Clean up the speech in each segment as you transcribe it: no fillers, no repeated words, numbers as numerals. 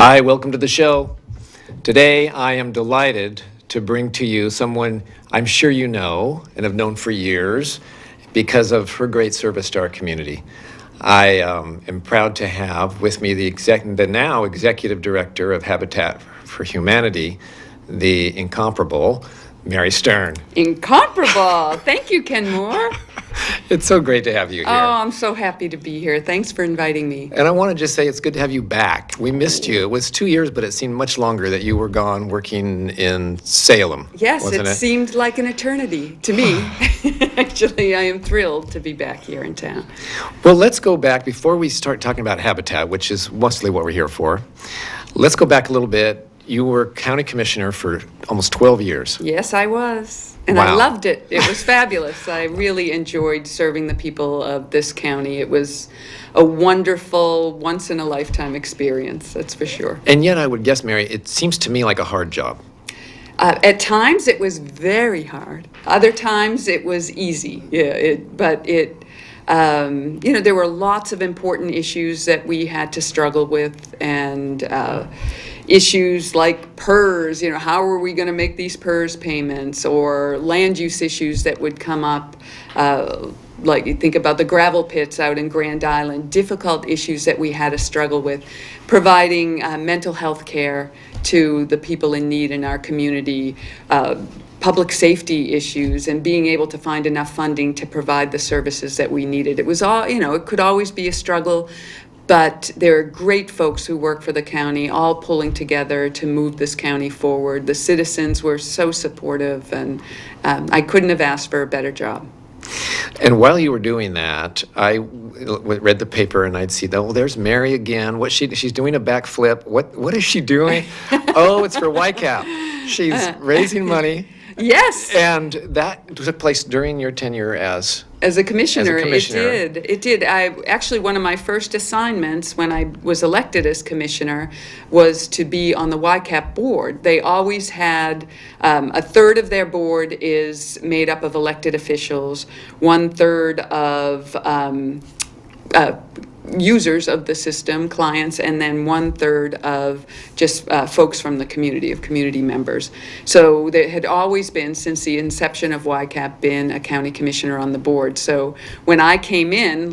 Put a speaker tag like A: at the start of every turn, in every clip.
A: Hi, welcome to the show. Today, I am delighted to bring to you someone I'm sure you know and have known for years because of her great service to our community. I am proud to have with me the now executive director of Habitat for Humanity, the incomparable Mary Stern.
B: Incomparable. Thank you, Ken Moore.
A: It's so great to have you here.
B: Oh, I'm so happy to be here. Thanks for inviting me.
A: And I want to just say it's good to have you back. We missed you. It was 2 years, but it seemed much longer that you were gone working in Salem.
B: Yes,
A: wasn't
B: it seemed like an eternity to me. Actually, I am thrilled to be back here in town.
A: Well, let's go back before we start talking about Habitat, which is mostly what we're here for. Let's go back a little bit. You were county commissioner for almost 12 years.
B: Yes, I was. And
A: Wow.
B: I loved it. It was fabulous. I really enjoyed serving the people of this county. It was a wonderful, once-in-a-lifetime experience, that's for sure.
A: And yet, I would guess, Mary, it seems to me like a hard job.
B: At times, it was very hard. Other times, it was easy. Yeah, there were lots of important issues that we had to struggle with, and issues like PERS, how are we going to make these PERS payments, or land use issues that would come up, like you think about the gravel pits out in Grand Island, difficult issues that we had to struggle with, providing mental health care to the people in need in our community, public safety issues, and being able to find enough funding to provide the services that we needed. It was all, it could always be a struggle, but there are great folks who work for the county, all pulling together to move this county forward. The citizens were so supportive, and I couldn't have asked for a better job.
A: And while you were doing that, I read the paper and I'd see, oh, there's Mary again. She's doing a backflip. What is she doing? Oh, it's for YCAP. She's raising money.
B: Yes.
A: And that took place during your tenure as
B: a commissioner.
A: It
B: did. Actually, one of my first assignments when I was elected as commissioner was to be on the YCAP board. They always had a third of their board is made up of elected officials, 1/3 of users of the system, clients, and then 1/3 of just folks from the community, of community members. So there had always been, since the inception of YCAP, been a county commissioner on the board. So when I came in,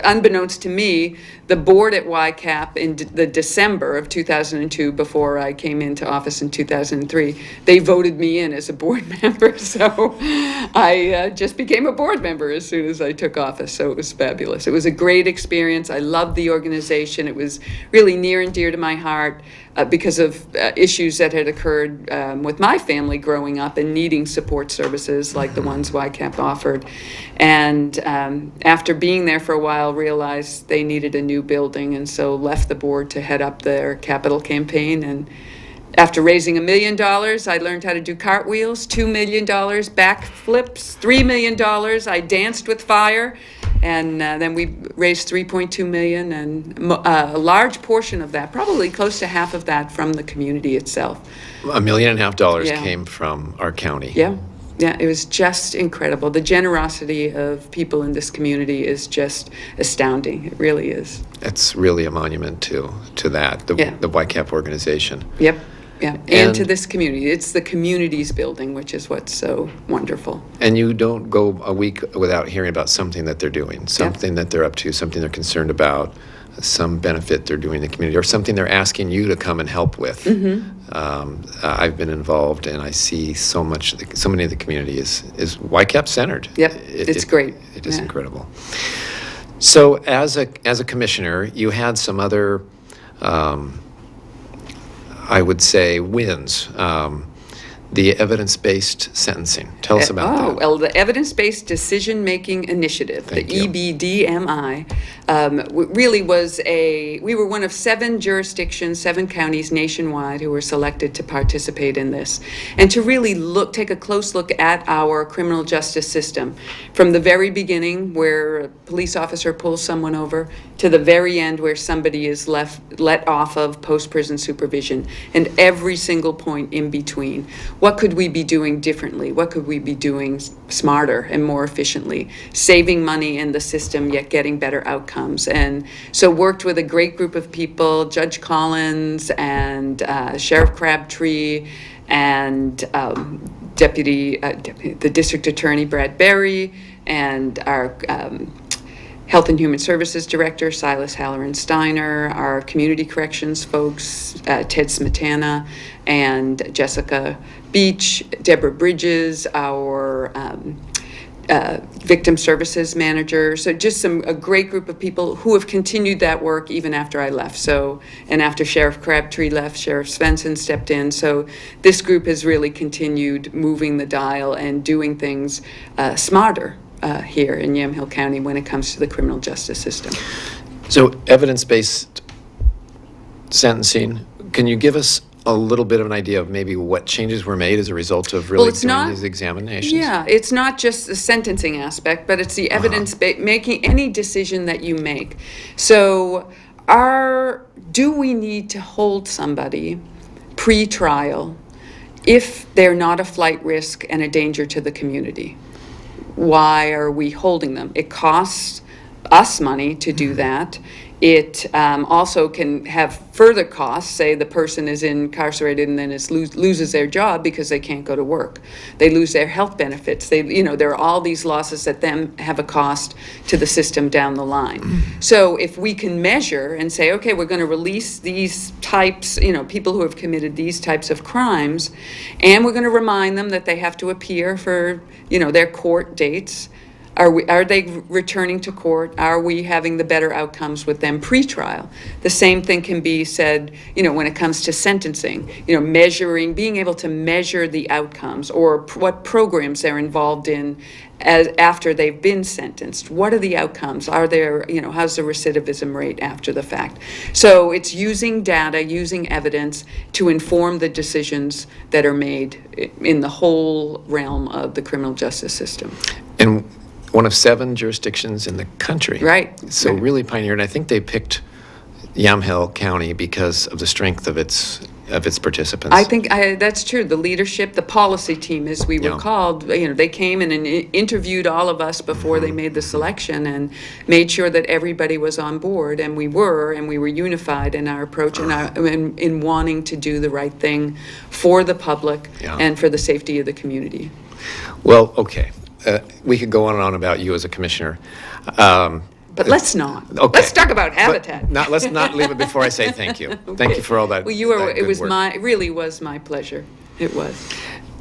B: unbeknownst to me, the board at YCAP in the December of 2002, before I came into office in 2003, they voted me in as a board member. So I just became a board member as soon as I took office. So it was fabulous. It was a great experience. I loved the organization. It was really near and dear to my heart because of issues that had occurred with my family growing up and needing support services like the ones YCAP offered. And after being there for a while, realized they needed a new building, and so left the board to head up their capital campaign. And after raising $1 million, I learned how to do cartwheels, $2 million, backflips, $3 million. I danced with fire. And then we raised $3.2 million, and a large portion of that, probably close to half of that, from the community itself.
A: $1.5 million
B: Yeah.
A: came from our county.
B: Yeah, it was just incredible. The generosity of people in this community is just astounding. It really is.
A: It's really a monument to that, the YCAP organization.
B: Yep. Yeah, and to
A: And-
B: this community. It's the community's building, which is what's so wonderful.
A: And you don't go a week without hearing about something that they're doing, something that they're up to, something they're concerned about, some benefit they're doing in the community, or something they're asking you to come and help with. I've been involved, and I see so many of the community is YCAP centered.
B: Yep, it's great.
A: It is
B: Yeah.
A: incredible. So as a commissioner, you had some other, I would say, wins. The evidence-based sentencing. Tell us about that.
B: Well, the Evidence-Based Decision-Making Initiative,
A: Thank
B: the
A: you.
B: EBDMI, really was we were one of 7 jurisdictions, 7 counties nationwide who were selected to participate in this, and to really take a close look at our criminal justice system, from the very beginning where a police officer pulls someone over to the very end where somebody is let off of post-prison supervision, and every single point in between. what could we be doing differently? What could we be doing smarter and more efficiently? Saving money in the system, yet getting better outcomes. And so worked with a great group of people, Judge Collins and Sheriff Crabtree and the District Attorney Brad Berry and our Health and Human Services Director, Silas Halloran Steiner, our Community Corrections folks, Ted Smetana and Jessica Beach, Deborah Bridges, our Victim Services Manager. So just a great group of people who have continued that work even after I left. So, and after Sheriff Crabtree left, Sheriff Svensson stepped in. So this group has really continued moving the dial and doing things smarter here in Yamhill County when it comes to the criminal justice system.
A: So evidence-based sentencing, can you give us a little bit of an idea of maybe what changes were made as a result of really doing these examinations?
B: Yeah, it's not just the sentencing aspect, but it's the evidence making any decision that you make. So do we need to hold somebody pre-trial if they're not a flight risk and a danger to the community? Why are we holding them? It costs us money to do that. It also can have further costs. Say the person is incarcerated and then loses their job because they can't go to work. They lose their health benefits. There are all these losses that then have a cost to the system down the line. So if we can measure and say, okay, we're going to release these types, people who have committed these types of crimes, and we're going to remind them that they have to appear for, their court dates. Are they returning to court? Are we having the better outcomes with them pre-trial? The same thing can be said, when it comes to sentencing, being able to measure the outcomes or what programs they're involved in after they've been sentenced. What are the outcomes? Are there, how's the recidivism rate after the fact? So it's using data, using evidence to inform the decisions that are made in the whole realm of the criminal justice system.
A: And one of 7 jurisdictions in the country.
B: Right.
A: So really pioneered. I think they picked Yamhill County because of the strength of its participants.
B: I think that's true. The leadership, the policy team, as we were called, they came in and interviewed all of us before they made the selection and made sure that everybody was on board, and we were unified in our approach and in wanting to do the right thing for the public and for the safety of the community.
A: Well, okay. We could go on and on about you as a commissioner.
B: But let's not.
A: Okay.
B: Let's talk about Habitat.
A: Let's not leave it before I say thank you. Okay. Thank you for all that.
B: Well,
A: it
B: really was my pleasure. It was.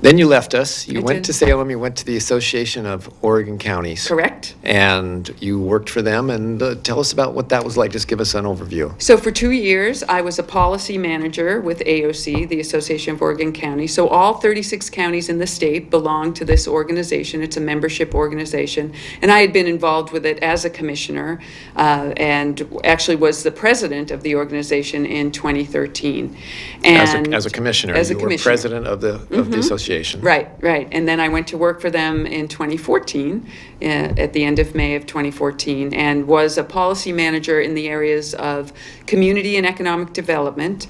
A: Then you left us. You went
B: did.
A: to Salem. You went to the Association of Oregon Counties.
B: Correct.
A: And you worked for them. And tell us about what that was like. Just give us an overview.
B: So for 2 years, I was a policy manager with AOC, the Association of Oregon Counties. So all 36 counties in the state belong to this organization. It's a membership organization. And I had been involved with it as a commissioner and actually was the president of the organization in 2013. And
A: as a commissioner,
B: as a
A: you
B: commissioner.
A: were president of the association.
B: Right. And then I went to work for them in 2014, at the end of May of 2014, and was a policy manager in the areas of community and economic development,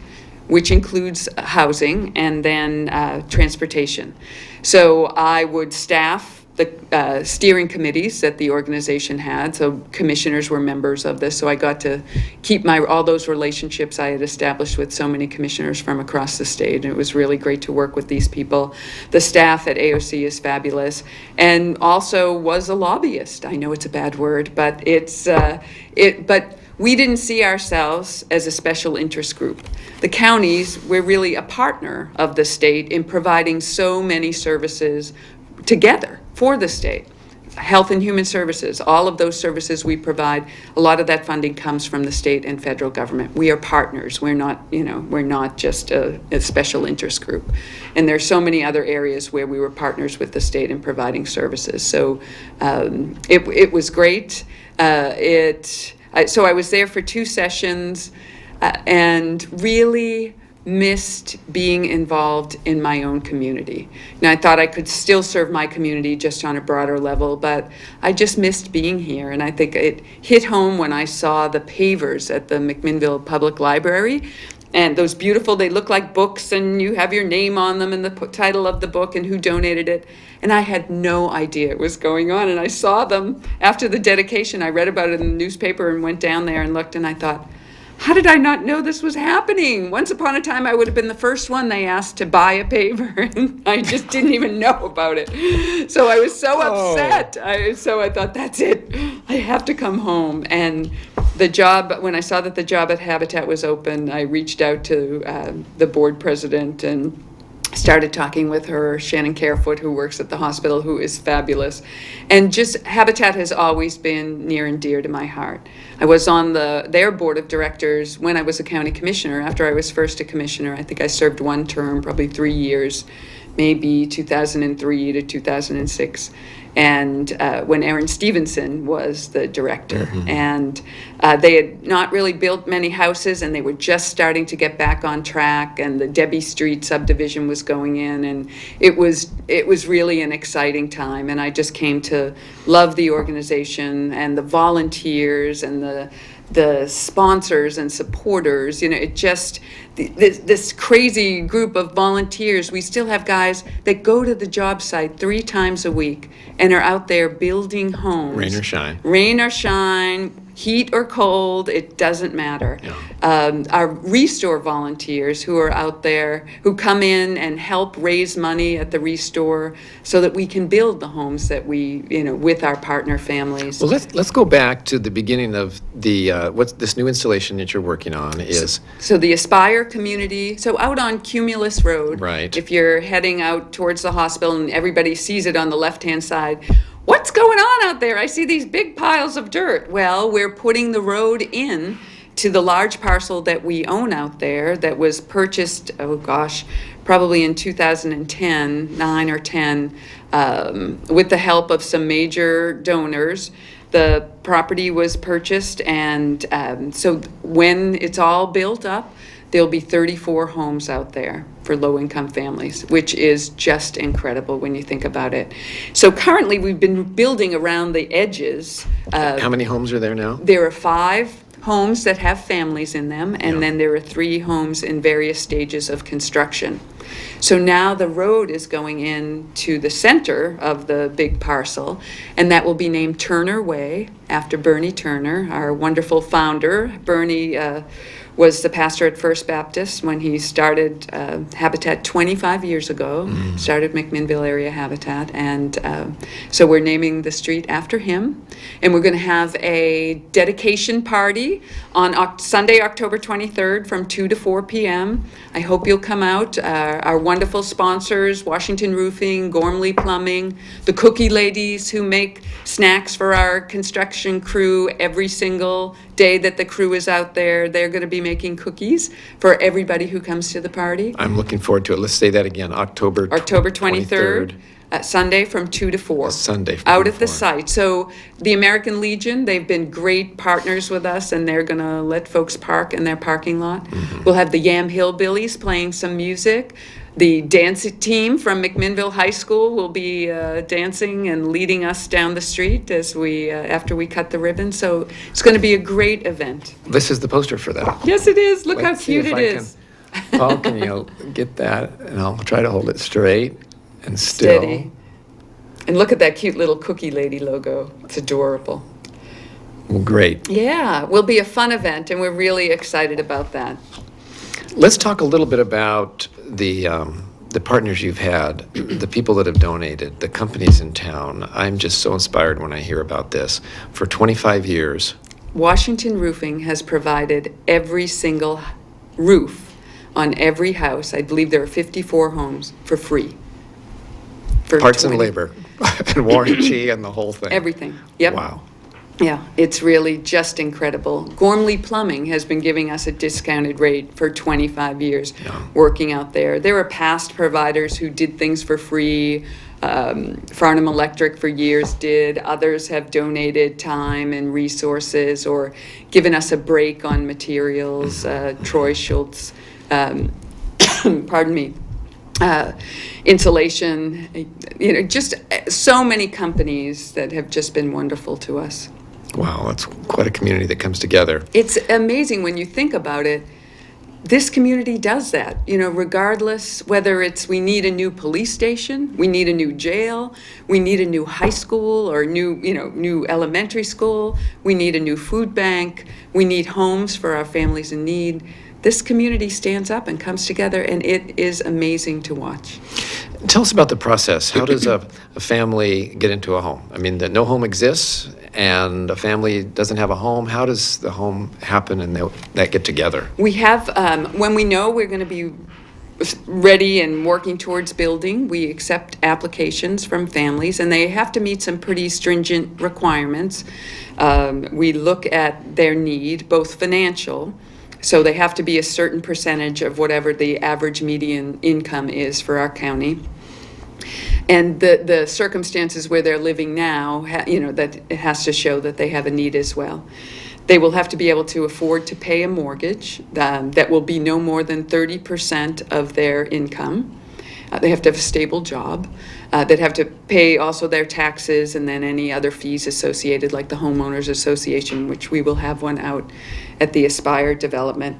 B: which includes housing, and then transportation. So I would staff the steering committees that the organization had. So commissioners were members of this. So I got to keep all those relationships I had established with so many commissioners from across the state. And it was really great to work with these people. The staff at AOC is fabulous, and also was a lobbyist. I know it's a bad word, but but we didn't see ourselves as a special interest group. The counties, we're really a partner of the state in providing so many services together for the state. Health and Human Services, all of those services we provide, a lot of that funding comes from the state and federal government. We are partners. We're not just a special interest group. And there's so many other areas where we were partners with the state in providing services. So it was great. So I was there for 2 sessions and really missed being involved in my own community. Now, I thought I could still serve my community just on a broader level, but I just missed being here. And I think it hit home when I saw the pavers at the McMinnville Public Library And those beautiful, they look like books, and you have your name on them and the title of the book and who donated it. And I had no idea it was going on. And I saw them after the dedication. I read about it in the newspaper and went down there and looked, and I thought, how did I not know this was happening? Once upon a time, I would have been the first one they asked to buy a paver, and I just didn't even know about it. So I was so upset. So I thought, that's it. I have to come home. And the job, when I saw that the job at Habitat was open, I reached out to the board president and started talking with her, Shannon Carefoot, who works at the hospital, who is fabulous. And just Habitat has always been near and dear to my heart. I was on their board of directors when I was a county commissioner. After I was first a commissioner, I think I served one term, probably 3 years, maybe 2003 to 2006. And when Aaron Stevenson was the director. And they had not really built many houses, and they were just starting to get back on track, and the Debbie Street subdivision was going in, and it was really an exciting time. And I just came to love the organization and the volunteers and the sponsors and supporters. It just, this crazy group of volunteers. We still have guys that go to the job site 3 times a week and are out there building homes.
A: Rain or shine.
B: Rain or shine, heat or cold, it doesn't matter.
A: Yeah.
B: Our Restore volunteers who are out there, who come in and help raise money at the Restore so that we can build the homes that we, with our partner families.
A: Well, let's go back to the beginning of the what's this new installation that you're working on is.
B: So the Aspire community, so out on Cumulus Road.
A: Right.
B: If you're heading out towards the hospital and everybody sees it on the left-hand side, what's going on out there? I see these big piles of dirt. Well, we're putting the road in to the large parcel that we own out there that was purchased, probably in 2010, 9 or 10, with the help of some major donors. The property was purchased, and so when it's all built up, there'll be 34 homes out there for low-income families, which is just incredible when you think about it. So currently, we've been building around the edges.
A: How many homes are there now?
B: There are 5 homes that have families in them, and
A: Yeah.
B: then there are 3 homes in various stages of construction. So now the road is going in to the center of the big parcel, and that will be named Turner Way, after Bernie Turner, our wonderful founder. Bernie was the pastor at First Baptist when he started Habitat 25 years ago, started McMinnville Area Habitat, and so we're naming the street after him. And we're going to have a dedication party on Sunday, October 23rd from 2 to 4 p.m. I hope you'll come out. Our wonderful sponsors, Washington Roofing, Gormley Plumbing, the Cookie Ladies who make snacks for our construction crew every single day that the crew is out there. They're going to be making cookies for everybody who comes to the party.
A: I'm looking forward to it. Let's say that again, October
B: 23rd. Sunday from 2 to 4.
A: Sunday from
B: out
A: 2
B: at
A: to
B: the
A: 4.
B: site. So the American Legion, they've been great partners with us, and they're going to let folks park in their parking lot. We'll have the Yam Hillbillies playing some music. The dance team from McMinnville High School will be dancing and leading us down the street as we after we cut the ribbon. So it's going to be a great event.
A: This is the poster for that.
B: Yes, it is. Look how
A: Let's see
B: cute
A: if
B: it
A: I
B: is.
A: Paul, can you get that? And I'll try to hold it straight and still.
B: Steady. And look at that cute little Cookie Lady logo. It's adorable.
A: Well, great.
B: Yeah, will be a fun event, and we're really excited about that.
A: Let's talk a little bit about the partners you've had, the people that have donated, the companies in town. I'm just so inspired when I hear about this. For 25 years.
B: Washington Roofing has provided every single roof on every house. I believe there are 54 homes for free. For
A: Parts and
B: 20
A: labor and warranty and the whole thing.
B: Everything. Yep.
A: Wow.
B: Yeah, it's really just incredible. Gormley Plumbing has been giving us a discounted rate for 25 years working out there. There are past providers who did things for free. Farnham Electric for years did. Others have donated time and resources or given us a break on materials. Troy Schultz, pardon me. Insulation, just so many companies that have just been wonderful to us.
A: Wow, that's quite a community that comes together.
B: It's amazing when you think about it. this community does that, regardless whether it's we need a new police station, we need a new jail, we need a new high school or new elementary school, we need a new food bank, we need homes for our families in need. This community stands up and comes together, and it is amazing to watch.
A: Tell us about the process. How does a family get into a home? I mean, that no home exists and a family doesn't have a home. How does the home happen and that get together?
B: We have, when we know we're going to be ready and working towards building, we accept applications from families, and they have to meet some pretty stringent requirements. We look at their need, both financial, so they have to be a certain percentage of whatever the average median income is for our county. And the circumstances where they're living now, that it has to show that they have a need as well. They will have to be able to afford to pay a mortgage that will be no more than 30% of their income. They have to have a stable job. They'd have to pay also their taxes and then any other fees associated, like the Homeowners Association, which we will have one out at the Aspire development.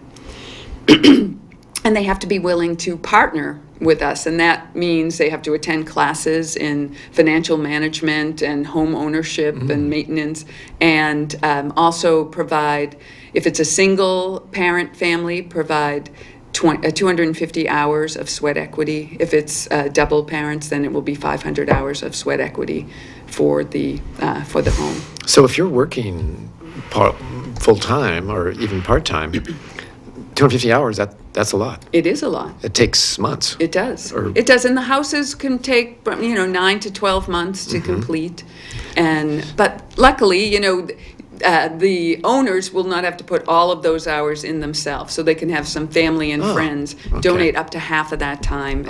B: And they have to be willing to partner with us, and that means they have to attend classes in financial management and home ownership and maintenance, and also provide, if it's a single parent family, provide 250 hours of sweat equity. If it's double parents, then it will be 500 hours of sweat equity for the home.
A: So if you're working full-time or even part-time, 250 hours, that's a lot.
B: It is a lot.
A: It takes months.
B: It does. It does, and the houses can take 9 to 12 months to complete, but luckily, the owners will not have to put all of those hours in themselves, so they can have some family and friends donate up to half of that time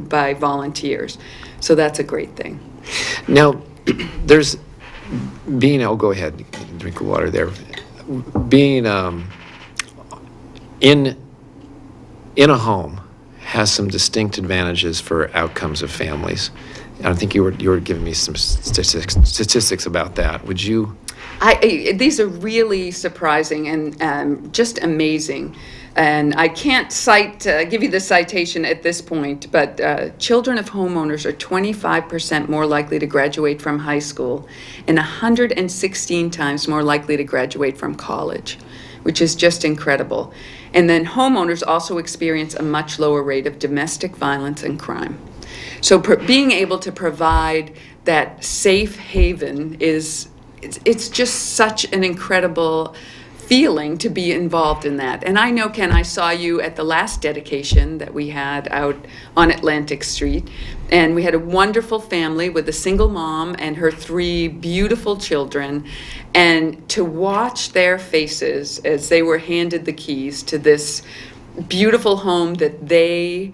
B: by volunteers. So that's a great thing.
A: Now, I'll go ahead, you can drink the water there. Being in a home has some distinct advantages for outcomes of families. I think you were giving me some statistics about that. Would you?
B: These are really surprising and just amazing. And I can't give you the citation at this point, but children of homeowners are 25% more likely to graduate from high school and 116 times more likely to graduate from college, which is just incredible. And then homeowners also experience a much lower rate of domestic violence and crime. So being able to provide that safe haven it's just such an incredible feeling to be involved in that. And I know, Ken, I saw you at the last dedication that we had out on Atlantic Street, and we had a wonderful family with a single mom and her 3 beautiful children, and to watch their faces as they were handed the keys to this beautiful home that they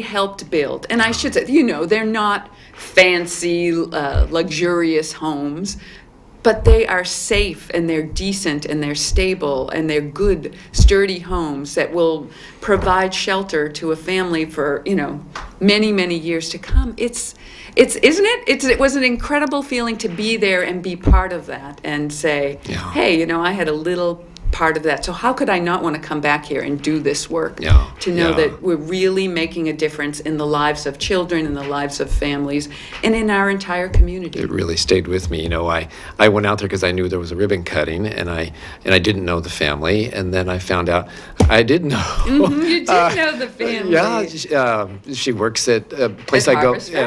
B: helped build. And I should say, they're not fancy, luxurious homes, but they are safe and they're decent and they're stable and they're good, sturdy homes that will provide shelter to a family for, many, many years to come. It was an incredible feeling to be there and be part of that and say, hey, I had a little part of that. So how could I not want to come back here and do this work? To know that we're really making a difference in the lives of children, in the lives of families, and in our entire community.
A: It really stayed with me. I went out there because I knew there was a ribbon cutting, and I didn't know the family, and then I found out I did know.
B: You did know the family.
A: Yeah, she works at a place at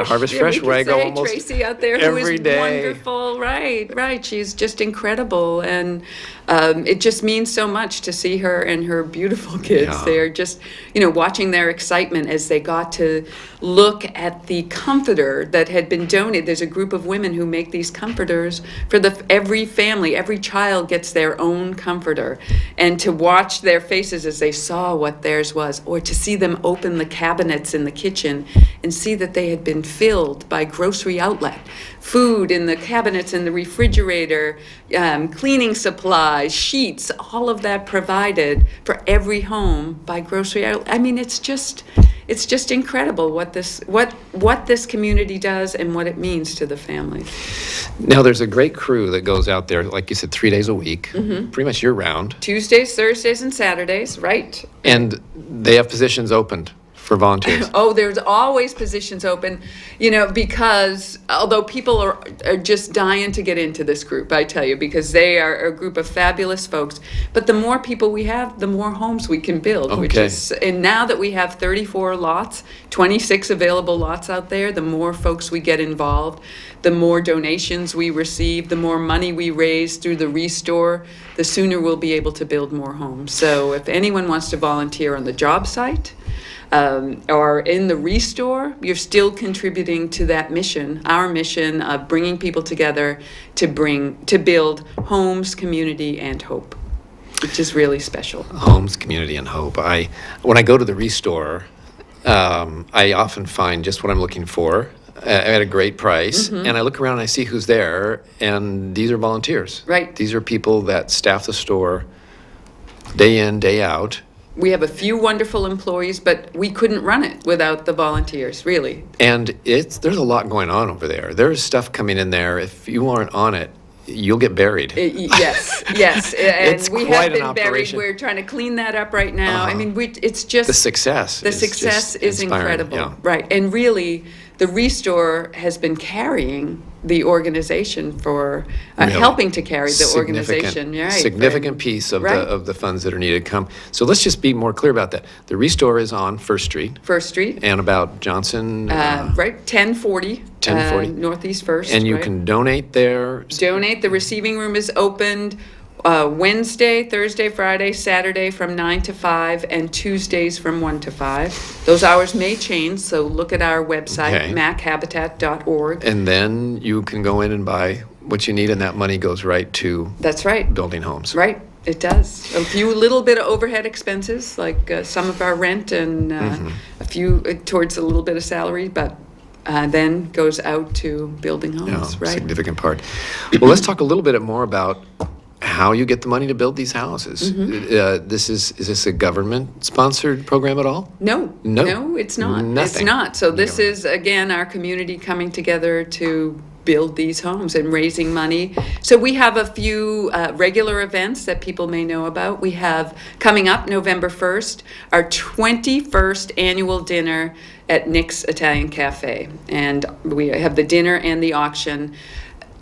A: Harvest Fresh, where I go almost
B: Tracy out there,
A: every
B: who is
A: day.
B: Wonderful. Right. She's just incredible, and it just means so much to see her and her beautiful kids.
A: Yeah.
B: They are just, watching their excitement as they got to look at the comforter that had been donated. There's a group of women who make these comforters for every family. Every child gets their own comforter. And to watch their faces as they saw what theirs was, or to see them open the cabinets in the kitchen and see that they had been filled by grocery outlet. Food in the cabinets in the refrigerator, cleaning supplies, sheets, all of that provided for every home by grocery outlet. I mean, it's it's just incredible what this community does and what it means to the families.
A: Now, there's a great crew that goes out there, like you said, 3 days a week, pretty much year-round,
B: Tuesdays, Thursdays, and Saturdays, right?
A: and they have positions opened for volunteers.
B: Oh, there's always positions open, because although people are just dying to get into this group, I tell you, because they are a group of fabulous folks. But the more people we have, the more homes we can build,
A: Okay.
B: and now that we have 34 lots, 26 available lots out there, the more folks we get involved, the more donations we receive, the more money we raise through the Restore, the sooner we'll be able to build more homes. So if anyone wants to volunteer on the job site, or in the Restore, you're still contributing to that mission, our mission of bringing people together to build homes, community, and hope, which is really special.
A: Homes, community, and hope. When I go to the Restore, I often find just what I'm looking for at a great price, and I look around and I see who's there, and these are volunteers.
B: Right.
A: These are people that staff the store day in, day out.
B: We have a few wonderful employees, but we couldn't run it without the volunteers, really.
A: And there's a lot going on over there. There's stuff coming in there. If you aren't on it, you'll get buried.
B: Yes.
A: It's
B: And we
A: quite
B: have
A: an
B: been buried.
A: operation.
B: We're trying to clean that up right now. I mean, it's just...
A: The success is just inspiring,
B: incredible.
A: yeah.
B: Right. And really, the Restore has been carrying the organization for
A: Really?
B: helping to carry the organization. Right.
A: Significant piece of
B: Right.
A: the funds that are needed come. So let's just be more clear about that. The Restore is on First Street
B: First Street.
A: and about Johnson,
B: Right. 1040.
A: 1040.
B: Northeast First.
A: and you
B: right?
A: can donate there.
B: Donate. The receiving room is opened Wednesday, Thursday, Friday, Saturday from 9 to 5, and Tuesdays from 1 to 5. Those hours may change, so look at our website,
A: Okay.
B: machabitat.org.
A: And then you can go in and buy what you need, and that money goes right to
B: That's right.
A: building homes.
B: Right, it does. A few little bit of overhead expenses, like some of our rent and a few towards a little bit of salary, but then goes out to building homes, right?
A: Significant part. Well, let's talk a little bit more about how you get the money to build these houses. Is this a government-sponsored program at all?
B: No, it's not. It's
A: Nothing.
B: not. So this
A: Government.
B: is, again, our community coming together to build these homes and raising money. So we have a few regular events that people may know about. We have, coming up November 1st, our 21st annual dinner at Nick's Italian Cafe. And we have the dinner and the auction.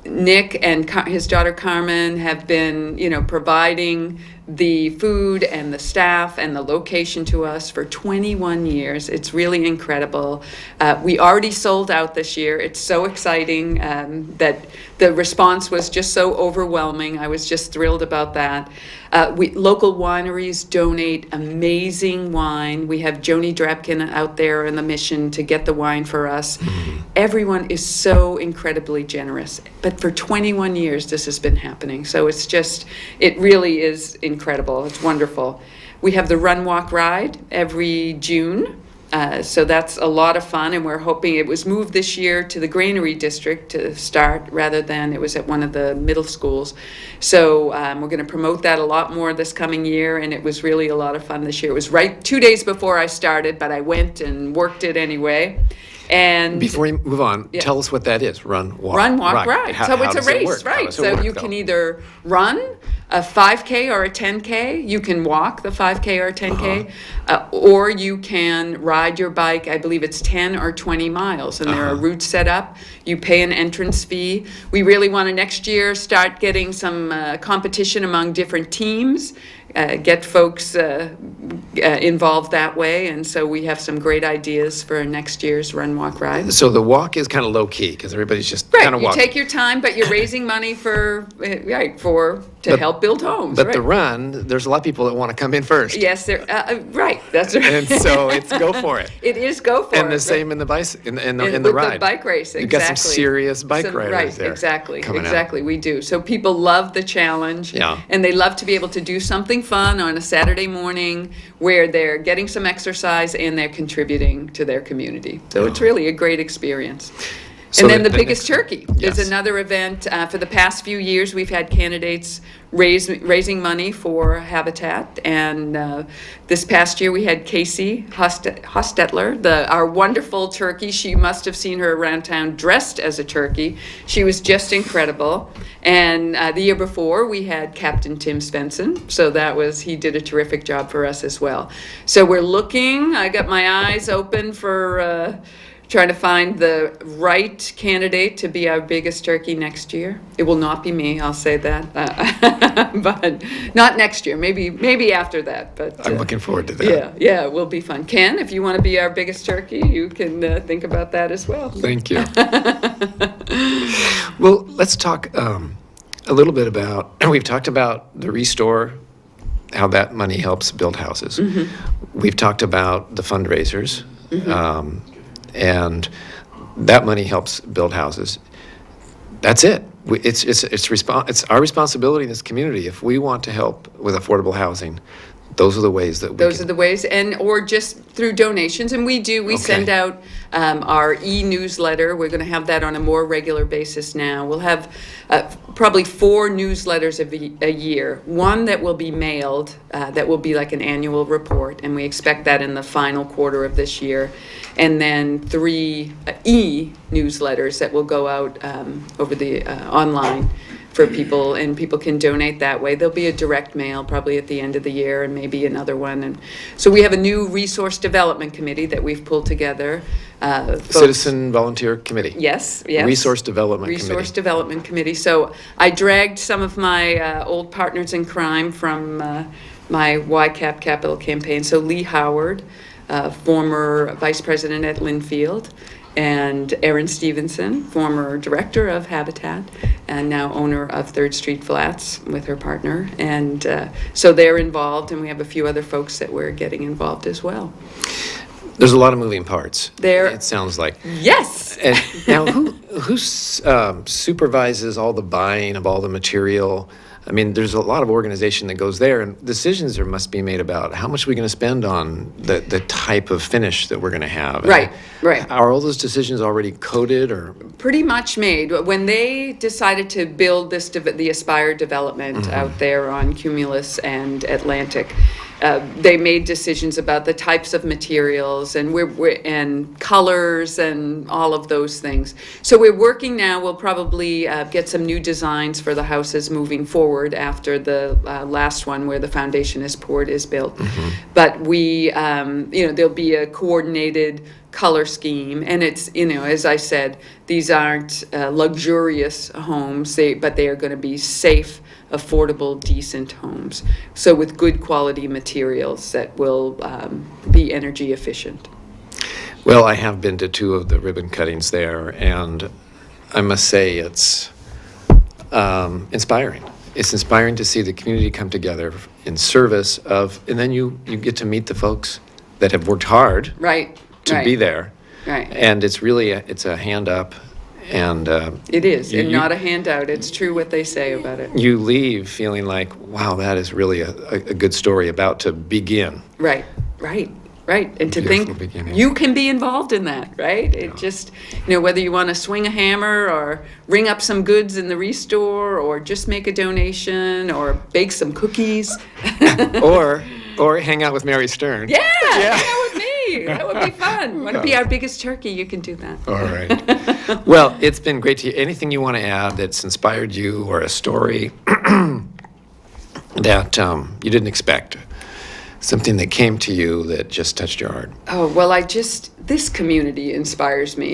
B: Nick and his daughter Carmen have been, providing the food and the staff and the location to us for 21 years. It's really incredible. We already sold out this year. It's so exciting that the response was just so overwhelming. I was just thrilled about that. Local wineries donate amazing wine. We have Joni Drapkin out there in the mission to get the wine for us. Everyone is so incredibly generous. But for 21 years, this has been happening. So it really is incredible. It's wonderful. We have the Run, Walk, Ride every June. So that's a lot of fun, and we're hoping it was moved this year to the Granary District to start rather than it was at one of the middle schools. So we're going to promote that a lot more this coming year, and it was really a lot of fun this year. It was right 2 days before I started, but I went and worked it anyway. And
A: Before you move on,
B: Yeah.
A: tell us what that is. Run, walk,
B: ride.
A: How-
B: So
A: how
B: it's a
A: does it
B: race,
A: work? How
B: right?
A: does it
B: So
A: work,
B: you
A: though?
B: can either run a 5K or a 10K. You can walk the 5K or 10K, or you can ride your bike. I believe it's 10 or 20 miles, and there are routes set up. You pay an entrance fee. We really want to next year start getting some competition among different teams. Get folks involved that way, and so we have some great ideas for next year's Run, Walk, Ride.
A: So the walk is kind of low key because everybody's just
B: Right,
A: kind of
B: you
A: walking.
B: take your time, but you're raising money to help build homes,
A: But
B: right?
A: the run, there's a lot of people that want to come in first.
B: Yes, right, that's right.
A: And so it's go for it.
B: It is go for it.
A: And the same in the
B: with
A: the ride.
B: the bike race, exactly.
A: You've got some serious bike
B: Some-
A: riders
B: right,
A: there.
B: exactly,
A: coming out.
B: exactly. We do. So people love the challenge,
A: Yeah.
B: and they love to be able to do something fun on a Saturday morning where they're getting some exercise and they're contributing to their community. So it's really a great experience.
A: So
B: And then the
A: the
B: biggest
A: next-
B: turkey is
A: Yes.
B: another event. For the past few years, we've had candidates raising money for Habitat. And this past year, we had Casey Hostetler, our wonderful turkey. She must have seen her around town dressed as a turkey. She was just incredible. And the year before, we had Captain Tim Svensson. So he did a terrific job for us as well. So we're looking, I got my eyes open for trying to find the right candidate to be our biggest turkey next year. It will not be me, I'll say that. But not next year, maybe after that. But
A: I'm looking forward to that.
B: yeah, it will be fun. Ken, if you want to be our biggest turkey, you can think about that as well.
A: Thank you. Well, let's talk a little bit about, and we've talked about the Restore, how that money helps build houses. We've talked about the fundraisers, and that money helps build houses. That's it. It's our responsibility in this community. If we want to help with affordable housing, those are the ways that we
B: Those
A: can.
B: are the ways, or just through donations. And we send out our e-newsletter. We're going to have that on a more regular basis now. We'll have probably 4 newsletters a year. One that will be mailed, that will be like an annual report, and we expect that in the final quarter of this year. And then 3 e-newsletters that will go out over the online for people, and people can donate that way. There'll be a direct mail probably at the end of the year, and maybe another one. And so we have a new resource development committee that we've pulled together.
A: Citizen Volunteer Committee.
B: Yes.
A: Resource Development
B: Resource
A: Committee.
B: Development Committee. So I dragged some of my old partners in crime from my YCAP capital campaign. So Lee Howard, former vice president at Linfield, and Erin Stevenson, former director of Habitat, and now owner of Third Street Flats with her partner. And so they're involved, and we have a few other folks that we're getting involved as well.
A: There's a lot of moving parts.
B: There-
A: It sounds like.
B: Yes!
A: And now, who supervises all the buying of all the material? I mean, there's a lot of organization that goes there, and decisions must be made about how much we're going to spend on the type of finish that we're going to have.
B: Right.
A: Are all those decisions already coded, or?
B: Pretty much made. When they decided to build the Aspire development out there on Cumulus and Atlantic, they made decisions about the types of materials and and colors and all of those things. So we're working now. We'll probably get some new designs for the houses moving forward after the last one where the foundation is poured is built. But there'll be a coordinated color scheme, and it's, as I said, these aren't luxurious homes, but they are going to be safe, affordable, decent homes. So with good quality materials that will be energy efficient.
A: Well, I have been to 2 of the ribbon cuttings there, and I must say it's inspiring. It's inspiring to see the community come together in service of, and then you get to meet the folks that have worked hard
B: Right.
A: to be there.
B: Right.
A: And it's really it's a hand up, and
B: It is, and
A: you-
B: not a handout. It's true what they say about it.
A: you leave feeling like, wow, that is really a good story about to begin.
B: Right. And to
A: Beautiful
B: think
A: beginning.
B: you can be involved in that, right? It just, whether you want to swing a hammer or ring up some goods in the Restore or just make a donation or bake some cookies.
A: or hang out with Mary Stern.
B: Yeah, hang out with me. That would be fun. Want to be our biggest turkey? You can do that.
A: All right. Well, it's been great to hear. Anything you want to add that's inspired you, or a story that you didn't expect? Something that came to you that just touched your heart?
B: Oh, well, this community inspires me.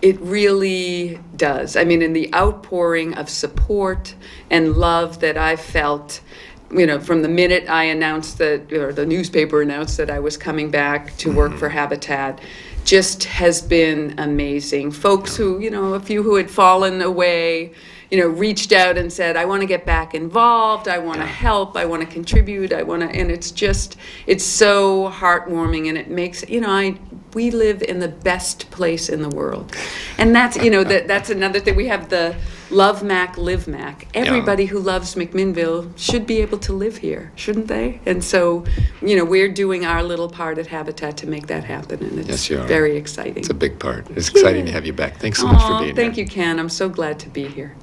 B: It really does. I mean, in the outpouring of support and love that I felt, from the minute I announced or the newspaper announced that I was coming back to work for Habitat, just has been amazing. Folks who, a few who had fallen away, reached out and said, I want to get back involved, I want to help, I want to contribute, and it's so heartwarming, and it makes, we live in the best place in the world. And that's, that's another thing. We have the love Mac, live Mac. Everybody who loves McMinnville should be able to live here, shouldn't they? And so, we're doing our little part at Habitat to make that happen, and it's
A: Yes, you are.
B: very exciting.
A: It's a big part. It's exciting to have you back. Thanks so much for being here.
B: Thank you, Ken. I'm so glad to be here.